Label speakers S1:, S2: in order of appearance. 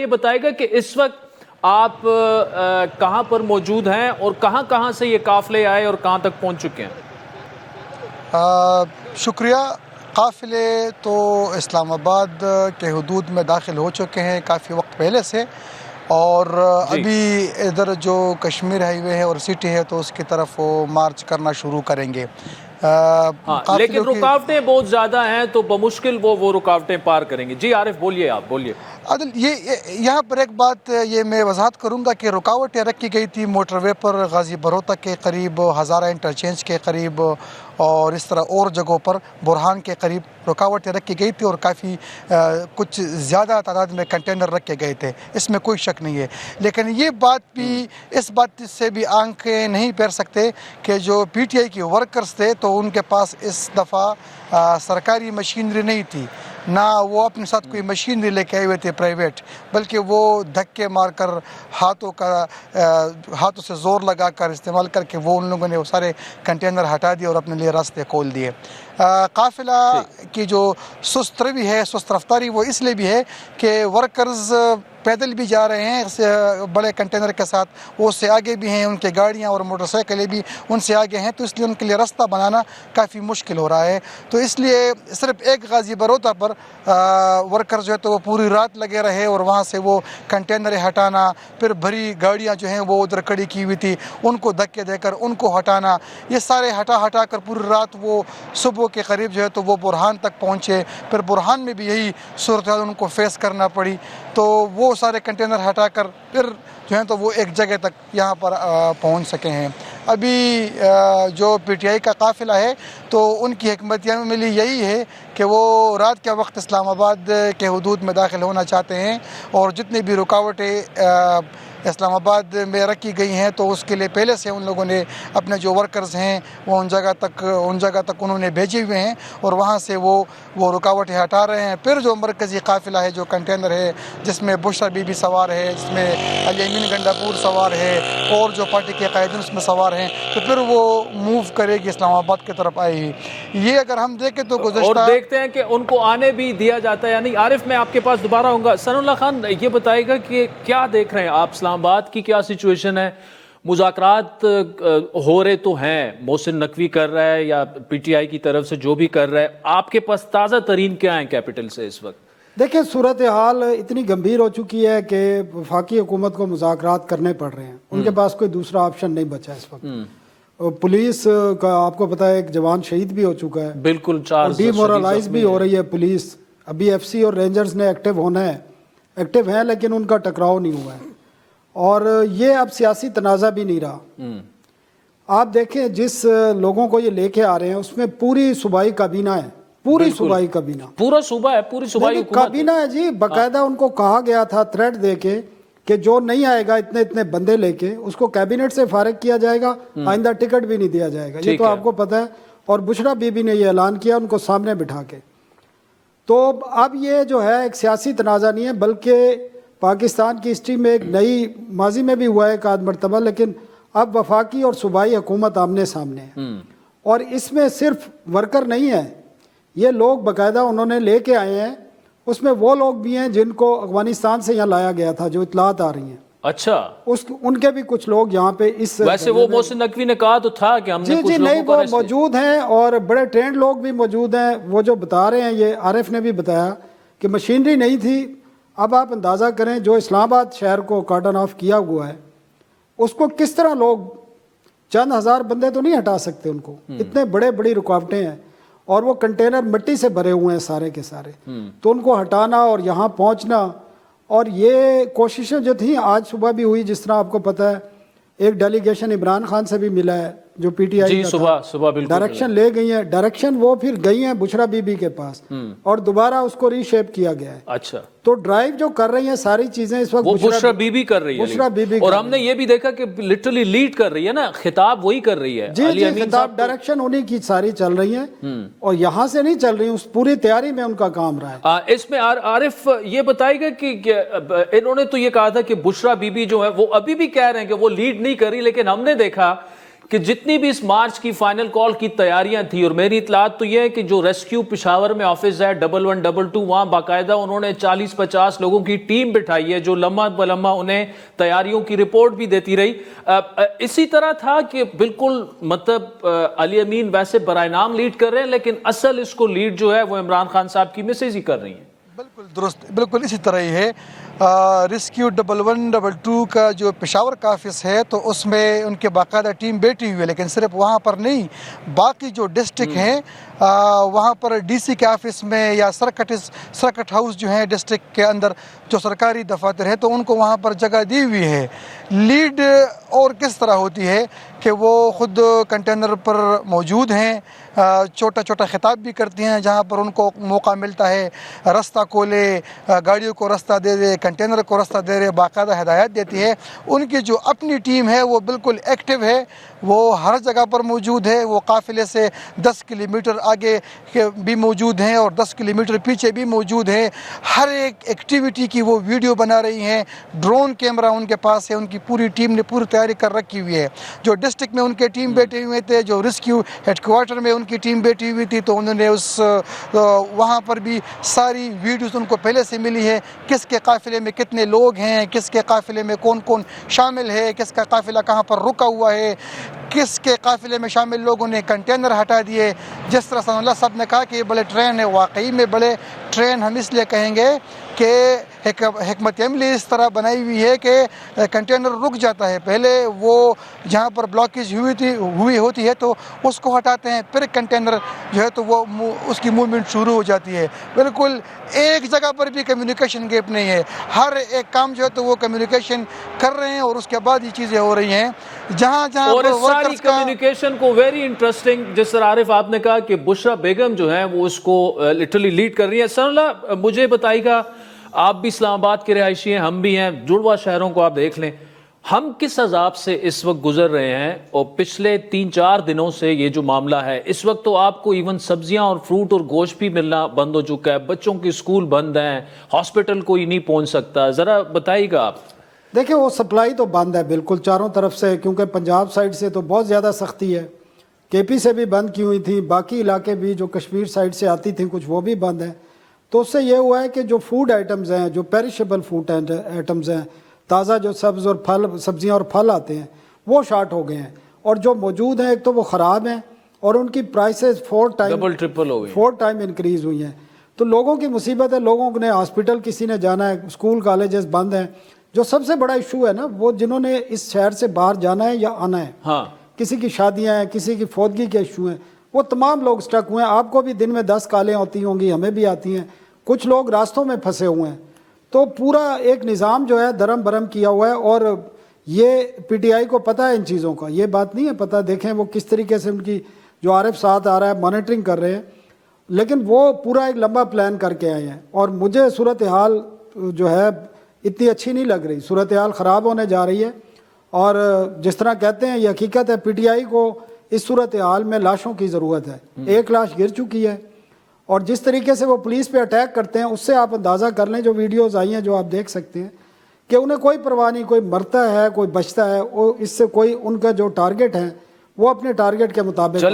S1: یہ بتائے گا کہ اس وقت آپ کہاں پر موجود ہیں اور کہاں کہاں سے یہ قافلے آئے اور کہاں تک پہنچ چکے ہیں؟
S2: شکریہ. قافلے تو اسلام آباد کے حدود میں داخل ہو چکے ہیں کافی وقت پہلے سے، اور ابھی ادھر جو کشمیر ہائی وے ہے اور سٹی ہے تو اس کی طرف وہ مارچ کرنا شروع کریں گے.
S1: لیکن رکاوٹیں بہت زیادہ ہیں تو بمشکل وہ رکاوٹیں پار کریں گے. جی عارف بولیے، آپ بولیے.
S2: عادل، یہاں پر ایک بات یہ میں وضاحت کروں گا کہ رکاوٹیں رکھی گئی تھی موٹر وے پر غازی بروتہ کے قریب، ہزارہ انٹرچینج کے قریب اور اس طرح اور جگہوں پر برہان کے قریب رکاوٹیں رکھی گئی تھی، اور کافی کچھ زیادہ تعداد میں کنٹینر رکھے گئے تھے، اس میں کوئی شک نہیں ہے. لیکن یہ بات بھی، اس بات سے بھی آنکھیں نہیں پھیر سکتے کہ جو پی ٹی آئی کے ورکرز تھے تو ان کے پاس اس دفعہ سرکاری مشینری نہیں تھی، نہ وہ اپنے ساتھ کوئی مشینری لے کے آئے ہوئے تھے پرائیویٹ، بلکہ وہ دھکے مار کر ہاتھوں سے زور لگا کر استعمال کر کے وہ ان لوگوں نے وہ سارے کنٹینر ہٹا دیے اور اپنے لیے راستے کھول دیے. قافلہ کی جو سست روی ہے، سست رفتاری، وہ اس لیے بھی ہے کہ ورکرز پیدل بھی جا رہے ہیں بڑے کنٹینر کے ساتھ، وہ اس سے آگے بھی ہیں، ان کے گاڑیاں اور موٹر سائیکلیں بھی ان سے آگے ہیں، تو اس لیے ان کے لیے راستہ بنانا کافی مشکل ہو رہا ہے. تو اس لیے صرف ایک غازی بروتہ پر ورکر جو ہے تو وہ پوری رات لگے رہے، اور وہاں سے وہ کنٹینر ہٹانا، پھر بھری گاڑیاں جو ہیں وہ ادھر کھڑی کی ہوئی تھی ان کو دھکے دے کر ان کو ہٹانا، یہ سارے ہٹا کر پوری رات وہ صبح کے قریب جو ہے تو وہ برہان تک پہنچے. پھر برہان میں بھی یہی صورتحال ان کو فیس کرنا پڑی، تو وہ سارے کنٹینر ہٹا کر پھر جو ہیں تو وہ ایک جگہ تک یہاں پر پہنچ سکے ہیں. ابھی جو پی ٹی آئی کا قافلہ ہے تو ان کی حکمت عملی یہی ہے کہ وہ رات کے وقت اسلام آباد کے حدود میں داخل ہونا چاہتے ہیں، اور جتنی بھی رکاوٹیں اسلام آباد میں رکھی گئی ہیں تو اس کے لیے پہلے سے ان لوگوں نے اپنے جو ورکرز ہیں وہ ان جگہ تک انہوں نے بھیجے ہوئے ہیں، اور وہاں سے وہ رکاوٹیں ہٹا رہے ہیں. پھر جو مرکزی قافلہ ہے، جو کنٹینر ہے جس میں بشرا بی بی سوار ہے، جس میں علی امین گنڈاپور سوار ہے، اور جو پارٹی کے قائدین اس میں سوار ہیں، تو پھر وہ موو کرے گی اسلام آباد کی طرف آئے گی. یہ اگر ہم دیکھیں تو گزشتہ،
S1: اور دیکھتے ہیں کہ ان کو آنے بھی دیا جاتا ہے یا نہیں. عارف، میں آپ کے پاس دوبارہ ہوں گا. ثناء اللہ خان یہ بتائے گا کہ کیا دیکھ رہے ہیں آپ، اسلام آباد کی کیا سچویشن ہے؟ مذاکرات ہو رہے تو ہیں، محسن نقوی کر رہا ہے یا پی ٹی آئی کی طرف سے جو بھی کر رہا ہے، آپ کے پاس تازہ ترین کیا ہیں کیپٹل سے اس وقت؟
S3: دیکھیں، صورتحال اتنی گمبھیر ہو چکی ہے کہ وفاقی حکومت کو مذاکرات کرنے پڑ رہے ہیں، ان کے پاس کوئی دوسرا آپشن نہیں بچا اس وقت. پولیس کا آپ کو پتہ ہے ایک جوان شہید بھی ہو چکا ہے،
S1: بالکل،
S3: ڈی مورلائز بھی ہو رہی ہے پولیس. ابھی ایف سی اور رینجرز نے ایکٹیو ہونا ہے، ایکٹیو ہیں لیکن ان کا ٹکراؤ نہیں ہوا ہے، اور یہ اب سیاسی تنازع بھی نہیں رہا. آپ دیکھیں جس لوگوں کو یہ لے کے آ رہے ہیں اس میں پوری صوبائی کابینہ ہے، پوری صوبائی کابینہ،
S1: پورا صوبہ ہے، پوری صوبائی حکومت
S3: کابینہ ہے جی. باقاعدہ ان کو کہا گیا تھا تھریٹ دے کے کہ جو نہیں آئے گا اتنے بندے لے کے اس کو کیبنٹ سے فارغ کیا جائے گا، آئندہ ٹکٹ بھی نہیں دیا جائے گا. یہ تو آپ کو پتہ ہے. اور بشرا بی بی نے یہ اعلان کیا ان کو سامنے بٹھا کے. تو اب یہ جو ہے ایک سیاسی تنازع نہیں ہے، بلکہ پاکستان کی ہسٹری میں ایک نئی، ماضی میں بھی ہوا ہے ایک آدھ مرتبہ، لیکن اب وفاقی اور صوبائی حکومت آمنے سامنے ہے. اور اس میں صرف ورکر نہیں ہے، یہ لوگ باقاعدہ انہوں نے لے کے آئے ہیں. اس میں وہ لوگ بھی ہیں جن کو افغانستان سے یہاں لایا گیا تھا، جو اطلاعات آ رہی ہیں.
S1: اچھا،
S3: ان کے بھی کچھ لوگ یہاں پہ اس،
S1: ویسے وہ محسن نقوی نے کہا تو تھا کہ ہم نے کچھ لوگوں کو
S3: وہ موجود ہیں اور بڑے ٹرینڈ لوگ بھی موجود ہیں. وہ جو بتا رہے ہیں، یہ عارف نے بھی بتایا کہ مشینری نہیں تھی. اب آپ اندازہ کریں جو اسلام آباد شہر کو کارڈن آف کیا ہوا ہے اس کو کس طرح لوگ، چند ہزار بندے تو نہیں ہٹا سکتے ان کو، اتنے بڑی رکاوٹیں ہیں، اور وہ کنٹینر مٹی سے بھرے ہوئے ہیں سارے کے سارے. تو ان کو ہٹانا اور یہاں پہنچنا، اور یہ کوششیں جو تھیں آج صبح بھی ہوئی، جس طرح آپ کو پتہ ہے ایک ڈیلیگیشن عمران خان سے بھی ملا ہے جو پی ٹی آئی
S1: صبح بالکل
S3: ڈائریکشن لے گئی ہیں. ڈائریکشن وہ پھر گئی ہیں بشرا بی بی کے پاس اور دوبارہ اس کو ری شیپ کیا گیا ہے.
S1: اچھا،
S3: تو ڈرائیو جو کر رہی ہیں ساری چیزیں اس وقت
S1: وہ بشرا بی بی کر رہی ہے،
S3: بشرا بی بی.
S1: اور ہم نے یہ بھی دیکھا کہ لٹرلی لیڈ کر رہی ہے نا، خطاب وہی کر رہی ہے.
S3: جی خطاب ڈائریکشن انہی کی ساری چل رہی ہیں، اور یہاں سے نہیں چل رہی، اس پوری تیاری میں ان کا کام رہا ہے.
S1: اس میں عارف یہ بتائے گا کہ انہوں نے تو یہ کہا تھا کہ بشرا بی بی جو ہے وہ ابھی بھی کہہ رہے ہیں کہ وہ لیڈ نہیں کر رہی، لیکن ہم نے دیکھا کہ جتنی بھی اس مارچ کی فائنل کال کی تیاریاں تھی، اور میری اطلاعات تو یہ ہے کہ جو ریسکیو پشاور میں آفس ہے 1122 وہاں باقاعدہ انہوں نے 40-50 لوگوں کی ٹیم بٹھائی ہے جو لمحہ بلمحہ انہیں تیاریوں کی رپورٹ بھی دیتی رہی. اسی طرح تھا کہ بالکل مطلب علی امین ویسے برائے نام لیڈ کر رہے ہیں لیکن اصل اس کو لیڈ جو ہے وہ عمران خان صاحب کی مسز ہی کر رہی ہیں.
S2: بالکل درست، بالکل اسی طرح ہی ہے. ریسکیو 1122 کا جو پشاور کا آفس ہے تو اس میں ان کے باقاعدہ ٹیم بیٹھی ہوئی ہے، لیکن صرف وہاں پر نہیں، باقی جو ڈسٹرکٹ ہیں وہاں پر ڈی سی کے آفس میں یا سرکٹ ہاؤس جو ہیں ڈسٹرکٹ کے اندر جو سرکاری دفاتر ہیں تو ان کو وہاں پر جگہ دی ہوئی ہے. لیڈ اور کس طرح ہوتی ہے کہ وہ خود کنٹینر پر موجود ہیں، چھوٹا چھوٹا خطاب بھی کرتی ہیں جہاں پر ان کو موقع ملتا ہے، رستہ کھولے، گاڑیوں کو رستہ دے دے، کنٹینر کو رستہ دے رہے، باقاعدہ ہدایات دیتی ہے. ان کی جو اپنی ٹیم ہے وہ بالکل ایکٹیو ہے، وہ ہر جگہ پر موجود ہے. وہ قافلے سے 10 کلومیٹر آگے بھی موجود ہیں اور 10 کلومیٹر پیچھے بھی موجود ہیں. ہر ایک ایکٹیویٹی کی وہ ویڈیو بنا رہی ہیں. ڈرون کیمرہ ان کے پاس ہے، ان کی پوری ٹیم نے پوری تیاری کر رکھی ہوئی ہے. جو ڈسٹرکٹ میں ان کے ٹیم بیٹھے ہوئے تھے، جو ریسکیو ہیڈ کوارٹر میں ان کی ٹیم بیٹھی ہوئی تھی، تو انہوں نے وہاں پر بھی ساری ویڈیوز ان کو پہلے سے ملی ہے. کس کے قافلے میں کتنے لوگ ہیں، کس کے قافلے میں کون کون شامل ہے، کس کا قافلہ کہاں پر رکا ہوا ہے، کس کے قافلے میں شامل لوگوں نے کنٹینر ہٹا دیے. جس طرح ثناء اللہ صاحب نے کہا کہ یہ بڑے ٹرین ہے، واقعی میں بڑے ٹرین ہم اس لیے کہیں گے کہ حکمت عملی اس طرح بنائی ہوئی ہے کہ کنٹینر رک جاتا ہے. پہلے وہ جہاں پر بلاکیج ہوئی ہوتی ہے تو اس کو ہٹاتے ہیں، پھر کنٹینر جو ہے تو وہ اس کی موومنٹ شروع ہو جاتی ہے. بالکل ایک جگہ پر بھی کمیونیکیشن گیپ نہیں ہے، ہر ایک کام جو ہے تو وہ کمیونیکیشن کر رہے ہیں اور اس کے بعد یہ چیزیں ہو رہی ہیں. جہاں
S1: اور اس ساری کمیونیکیشن کو ویری انٹرسٹنگ، جس طرح عارف آپ نے کہا کہ بشرا بیگم جو ہیں وہ اس کو لٹرلی لیڈ کر رہی ہیں. ثناء اللہ مجھے بتائیے گا، آپ بھی اسلام آباد کے رہائشی ہیں، ہم بھی ہیں، جڑواں شہروں کو آپ دیکھ لیں، ہم کس عذاب سے اس وقت گزر رہے ہیں. اور پچھلے 3-4 دنوں سے یہ جو معاملہ ہے، اس وقت تو آپ کو ایون سبزیاں اور فروٹ اور گوشت بھی ملنا بند ہو چکا ہے، بچوں کے اسکول بند ہیں، ہاسپٹل کوئی نہیں پہنچ سکتا. ذرا بتائیے گا آپ.
S3: دیکھیں وہ سپلائی تو بند ہے بالکل چاروں طرف سے، کیونکہ پنجاب سائڈ سے تو بہت زیادہ سختی ہے، کے پی سے بھی بند کی ہوئی تھی، باقی علاقے بھی جو کشمیر سائڈ سے آتی تھیں کچھ وہ بھی بند ہیں. تو اس سے یہ ہوا ہے کہ جو فوڈ آئٹمز ہیں، جو پیریشیبل فوڈ آئٹمز ہیں، تازہ جو سبزیاں اور پھل آتے ہیں وہ شارٹ ہو گئے ہیں، اور جو موجود ہیں ایک تو وہ خراب ہیں اور ان کی پرائسز 4 ٹائم انکریز ہوئی ہیں. تو لوگوں کی مصیبت ہے، لوگوں نے ہاسپٹل کسی نے جانا ہے، اسکول کالجز بند ہیں. جو سب سے بڑا ایشو ہے نا، وہ جنہوں نے اس شہر سے باہر جانا ہے یا آنا ہے، کسی کی شادیاں ہیں، کسی کی فوتگی کے ایشو ہیں، وہ تمام لوگ سٹک ہوئے ہیں. آپ کو بھی دن میں 10 کالیں ہوتی ہوں گی، ہمیں بھی آتی ہیں، کچھ لوگ راستوں میں پھنسے ہوئے ہیں. تو پورا ایک نظام جو ہے درم برم کیا ہوا ہے، اور یہ پی ٹی آئی کو پتہ ہے ان چیزوں کا، یہ بات نہیں ہے پتہ. دیکھیں وہ کس طریقے سے ان کی جو عارف ساتھ آ رہا ہے مانیٹرنگ کر رہے ہیں، لیکن وہ پورا ایک لمبا پلان کر کے آئے ہیں. اور مجھے صورتحال جو ہے اتنی اچھی نہیں لگ رہی، صورتحال خراب ہونے جا رہی ہے. اور جس طرح کہتے ہیں یہ حقیقت ہے، پی ٹی آئی کو اس صورتحال میں لاشوں کی ضرورت ہے. ایک لاش گر چکی ہے، اور جس طریقے سے وہ پولیس پہ اٹیک کرتے ہیں اس سے آپ اندازہ کر لیں. جو ویڈیوز آئی ہیں جو آپ دیکھ سکتے ہیں کہ انہیں کوئی پرواہ نہیں، کوئی مرتا ہے کوئی بچتا ہے، وہ اس سے کوئی ان کا جو ٹارگٹ ہے وہ اپنے ٹارگٹ کے مطابق